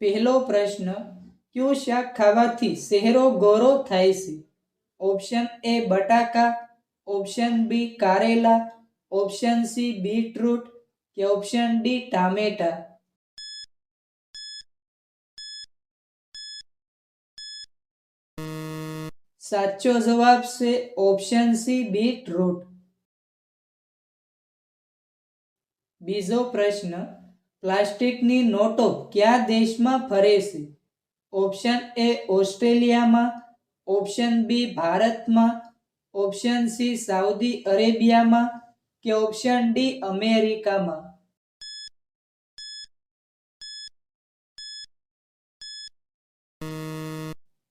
પહેલો પ્રશ્ન, કયું શાક ખાવાથી ચહેરો ગોરો થાય છે? ઓપ્શન એ બટાકા, ઓપ્શન બી કારેલા, ઓપ્શન સી બીટરૂટ કે ઓપ્શન ડી ટામેટા. સાચો જવાબ છે ઓપ્શન સી બીટરૂટ. બીજો પ્રશ્ન, પ્લાસ્ટિકની નોટો કયા દેશમાં ફરે છે? ઓપ્શન એ ઓસ્ટ્રેલિયામાં, ઓપ્શન બી ભારતમાં, ઓપ્શન સી સાઉદી અરેબિયામાં કે ઓપ્શન ડી અમેરિકામાં.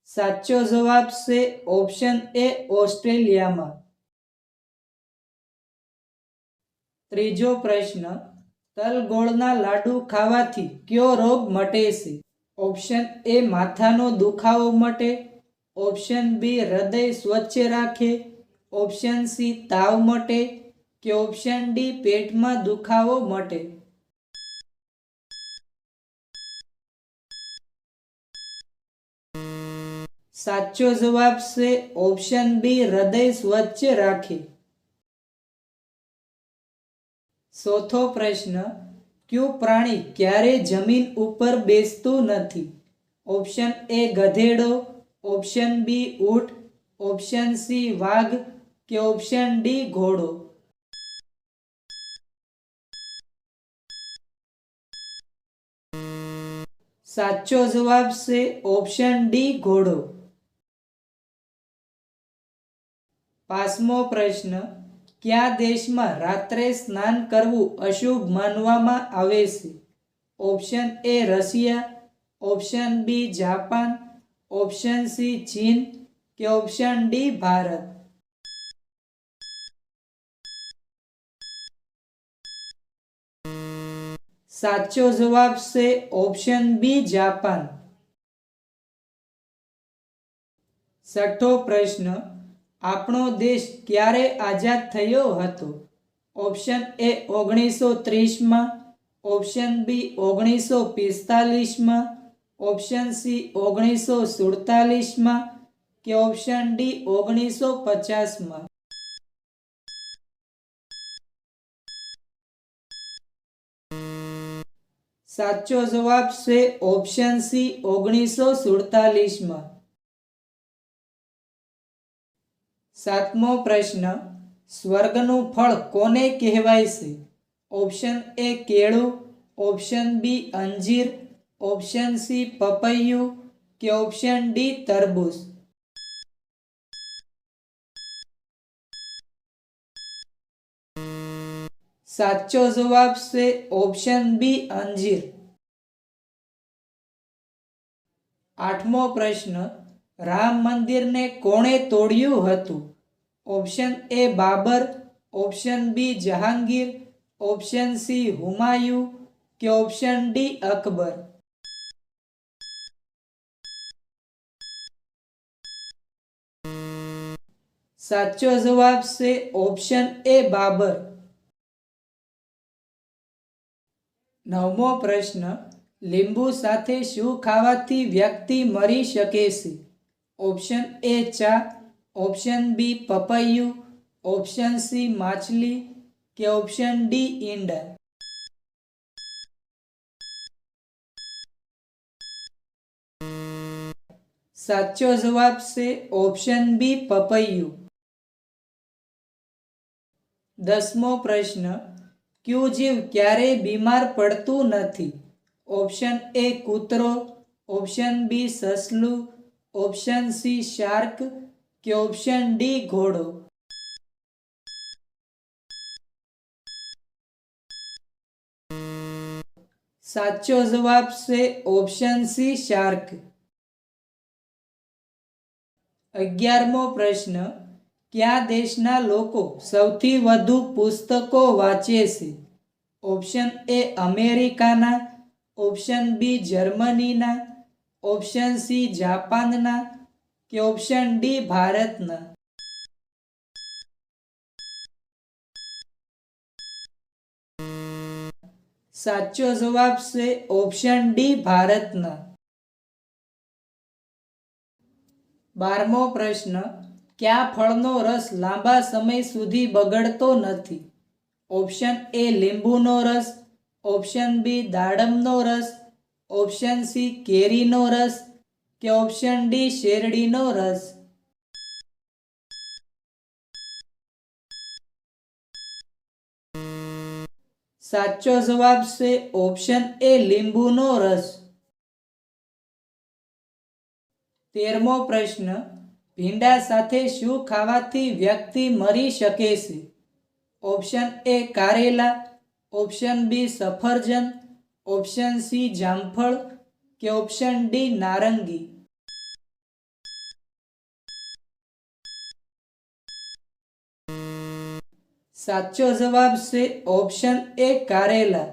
સાચો જવાબ છે ઓપ્શન એ ઓસ્ટ્રેલિયામાં. ત્રીજો પ્રશ્ન, તલગોળના લાડુ ખાવાથી કયો રોગ મટે છે? ઓપ્શન એ માથાનો દુખાવો મટે, ઓપ્શન બી હૃદય સ્વચ્છ રાખે, ઓપ્શન સી તાવ મટે કે ઓપ્શન ડી પેટમાં દુખાવો મટે. સાચો જવાબ છે ઓપ્શન બી હૃદય સ્વચ્છ રાખે. ચોથો પ્રશ્ન, કયું પ્રાણી ક્યારે જમીન ઉપર બેસતું નથી? ઓપ્શન એ ગધેડો, ઓપ્શન બી ઊંટ, ઓપ્શન સી વાઘ કે ઓપ્શન ડી ઘોડો. સાચો જવાબ છે ઓપ્શન ડી ઘોડો. પાંચમો પ્રશ્ન, કયા દેશમાં રાત્રે સ્નાન કરવું અશુભ માનવામાં આવે છે? Option A Russia, option B Japan, option C ચીન કે ઓપ્શન ડી ભારત. સાચો જવાબ છે ઓપ્શન બી જાપાન. છઠ્ઠો પ્રશ્ન, આપણો દેશ ક્યારે આઝાદ થયો હતો? ઓપ્શન એ 1930માં, ઓપ્શન બી 1945માં, ઓપ્શન સી 1947માં કે ઓપ્શન ડી 1950માં. સાચો જવાબ છે ઓપ્શન સી 1947માં. સાતમો પ્રશ્ન, સ્વર્ગનું ફળ કોને કહેવાય છે? ઓપ્શન એ કેળું, ઓપ્શન બી અંજીર, ઓપ્શન સી પપૈયું કે ઓપ્શન ડી તરબૂચ. સાચો જવાબ છે ઓપ્શન બી અંજીર. આઠમો પ્રશ્ન, રામ મંદિરને કોણે તોડ્યું હતું? Option A Babar, option B Jahangir, option C Humayun કે ઓપ્શન ડી અકબર. સાચો જવાબ છે ઓપ્શન એ બાબર. નવમો પ્રશ્ન, લીંબુ સાથે શું ખાવાથી વ્યક્તિ મરી શકે છે? ઓપ્શન એ ચા, ઓપ્શન બી પપૈયું, ઓપ્શન સી માછલી કે ઓપ્શન ડી ઈંડા. સાચો જવાબ છે ઓપ્શન બી પપૈયું. 10મો પ્રશ્ન, કયું જીવ ક્યારેય બીમાર પડતું નથી? ઓપ્શન એ કૂતરો, ઓપ્શન બી સસલું, ઓપ્શન સી શાર્ક કે ઓપ્શન ડી ઘોડો. સાચો જવાબ છે ઓપ્શન સી શાર્ક. 11મો પ્રશ્ન, કયા દેશના લોકો સૌથી વધુ પુસ્તકો વાંચે છે? ઓપ્શન એ અમેરિકાના, ઓપ્શન બી જર્મનીના, ઓપ્શન સી જાપાનના કે ઓપ્શન ડી ભારતના. સાચો જવાબ છે ઓપ્શન ડી ભારતના. 12મો પ્રશ્ન, કયા ફળનો રસ લાંબા સમય સુધી બગડતો નથી? ઓપ્શન એ લીંબુનો રસ, ઓપ્શન બી દાડમનો રસ, ઓપ્શન સી કેરીનો રસ કે ઓપ્શન ડી શેરડીનો રસ. સાચો જવાબ છે ઓપ્શન એ લીંબુનો રસ. 13મો પ્રશ્ન, ભીંડા સાથે શું ખાવાથી વ્યક્તિ મરી શકે છે? ઓપ્શન એ કારેલા, ઓપ્શન બી સફરજન, ઓપ્શન સી જામફળ કે ઓપ્શન ડી નારંગી. સાચો જવાબ છે ઓપ્શન એ કારેલા.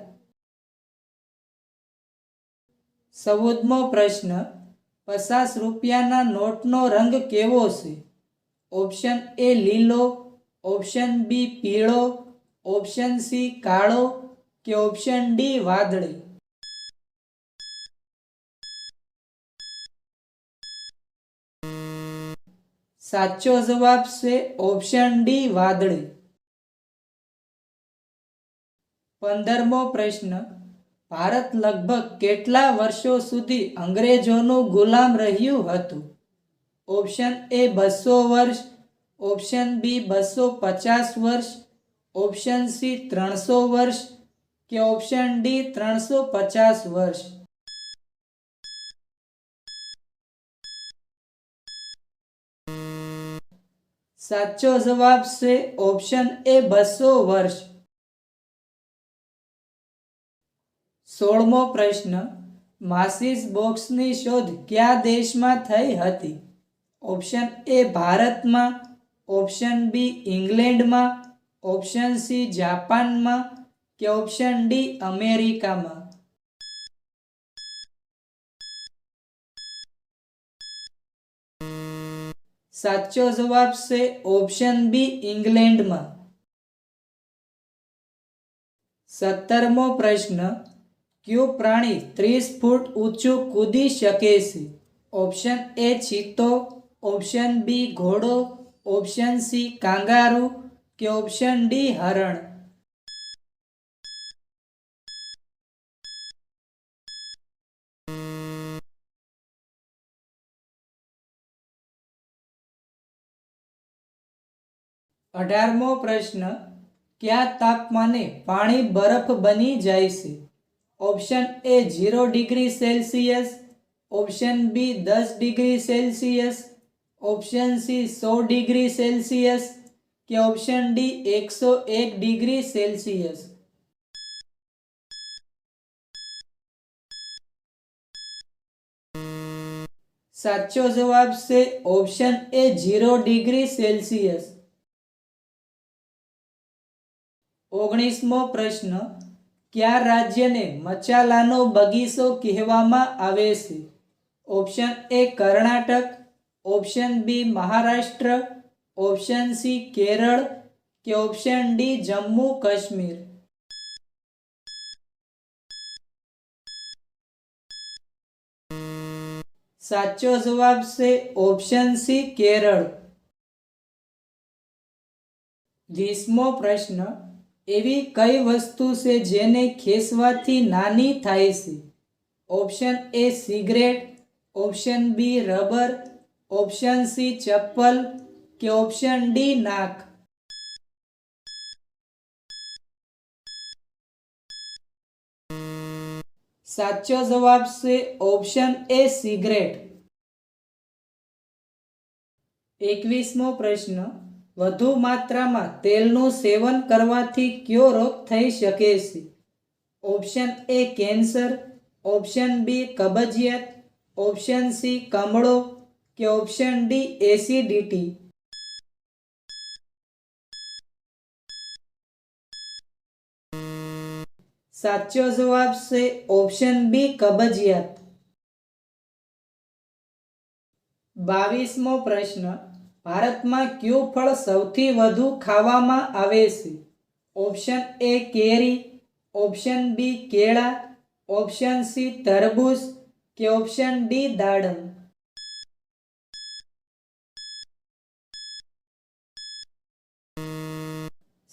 14મો પ્રશ્ન, 50 રૂપિયાના નોટનો રંગ કેવો છે? ઓપ્શન એ લીલો, ઓપ્શન બી પીળો, ઓપ્શન સી કાળો કે ઓપ્શન ડી વાદળી. સાચો જવાબ છે ઓપ્શન ડી વાદળી. 15મો પ્રશ્ન, ભારત લગભગ કેટલા વર્ષો સુધી અંગ્રેજોનું ગુલામ રહ્યું હતું? ઓપ્શન એ 200 વર્ષ, ઓપ્શન બી 250 વર્ષ, ઓપ્શન સી 300 વર્ષ કે ઓપ્શન ડી 350 વર્ષ. સાચો જવાબ છે ઓપ્શન એ 200 વર્ષ. 16મો પ્રશ્ન, માચિસ બોક્સની શોધ કયા દેશમાં થઈ હતી? ઓપ્શન એ ભારતમાં, ઓપ્શન બી ઇંગ્લેન્ડમાં, ઓપ્શન સી જાપાનમાં કે ઓપ્શન ડી અમેરિકામાં. સાચો જવાબ છે ઓપ્શન બી ઇંગ્લેન્ડમાં. 17મો પ્રશ્ન, કયું પ્રાણી 30 ફૂટ ઊંચું કૂદી શકે છે? ઓપ્શન એ ચિત્તો, ઓપ્શન બી ઘોડો, ઓપ્શન સી કાંગારૂ કે ઓપ્શન ડી હરણ. અઢારમો પ્રશ્ન, કયા તાપમાને પાણી બરફ બની જાય છે? Option A 0 degree Celsius, option B 10 degree Celsius, option C 100 degree Celsius કે ઓપ્શન ડી 101 ડિગ્રી સેલ્સિયસ. સાચો જવાબ છે ઓપ્શન એ 0 ડિગ્રી સેલ્સિયસ. 19મો પ્રશ્ન, કયા રાજ્યને મચાલાનો બગીચો કહેવામાં આવે છે? Option A Karnataka, option B Maharashtra, option C Kerala કે ઓપ્શન ડી જમ્મુ કાશ્મીર. સાચો જવાબ છે ઓપ્શન સી કેરળ. 20મો પ્રશ્ન, એવી કઈ વસ્તુ છે જેને ખેંચવાથી નાની થાય છે? Option A cigarette, option B rubber, option C chappal કે ઓપ્શન ડી નાક. સાચો જવાબ છે ઓપ્શન એ સિગરેટ. 21મો પ્રશ્ન, વધુ માત્રામાં તેલનું સેવન કરવાથી કયો રોગ થઈ શકે છે? Option A cancer, option B કબજિયાત, ઓપ્શન સી કમળો કે ઓપ્શન ડી એસિડિટી. સાચો જવાબ છે ઓપ્શન બી કબજિયાત. 22મો પ્રશ્ન, ભારતમાં કયું ફળ સૌથી વધુ ખાવામાં આવે છે? ઓપ્શન એ કેરી, ઓપ્શન બી કેળા, ઓપ્શન સી તરબૂચ કે ઓપ્શન ડી દાડમ?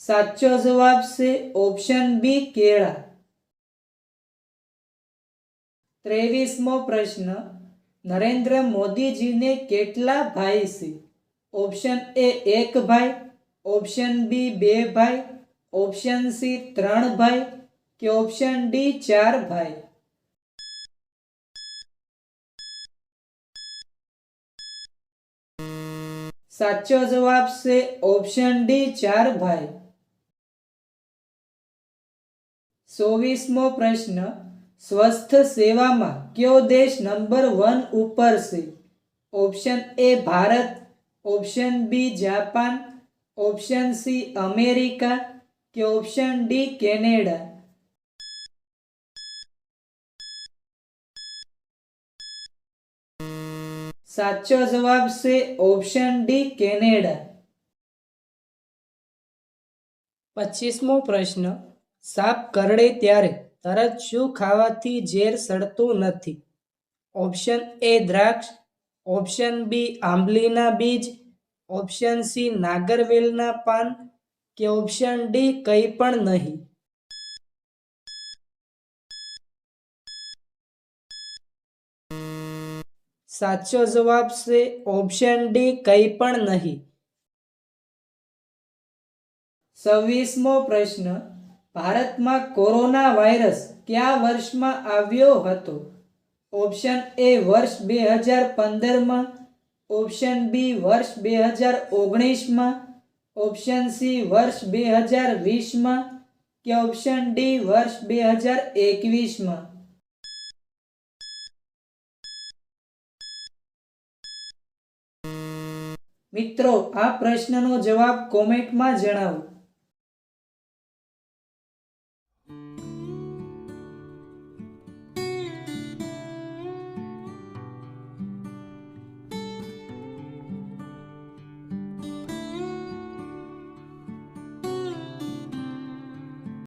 સાચો જવાબ છે ઓપ્શન બી કેળા. 23મો પ્રશ્ન, નરેન્દ્ર મોદીજીને કેટલા ભાઈ છે? ઓપ્શન એ 1 ભાઈ, ઓપ્શન બી 2 ભાઈ, ઓપ્શન સી 3 ભાઈ કે ઓપ્શન ડી 4 ભાઈ? સાચો જવાબ છે ઓપ્શન ડી 4 ભાઈ. 24મો પ્રશ્ન, સ્વસ્થ સેવામાં કયો દેશ નંબર 1 ઉપર છે? Option A Bharat, option B Japan, option C America કે ઓપ્શન ડી કેનેડા? સાચો જવાબ છે ઓપ્શન ડી કેનેડા. 25મો પ્રશ્ન, સાપ કરડે ત્યારે તરત શું ખાવાથી ઝેર સડતું નથી? ઓપ્શન એ દ્રાક્ષ, ઓપ્શન બી આંબલીના બીજ, ઓપ્શન સી નાગરવેલના પાન કે ઓપ્શન ડી કંઈ પણ નહીં? સાચો જવાબ છે ઓપ્શન ડી કંઈ પણ નહીં. 26મો પ્રશ્ન, ભારતમાં કોરોના વાયરસ કયા વર્ષમાં આવ્યો હતો? ઓપ્શન એ વર્ષ 2015માં, ઓપ્શન બી વર્ષ 2019માં, ઓપ્શન સી વર્ષ 2020માં કે ઓપ્શન ડી વર્ષ 2021માં? મિત્રો, આ પ્રશ્નનો જવાબ કોમેન્ટમાં જણાવો.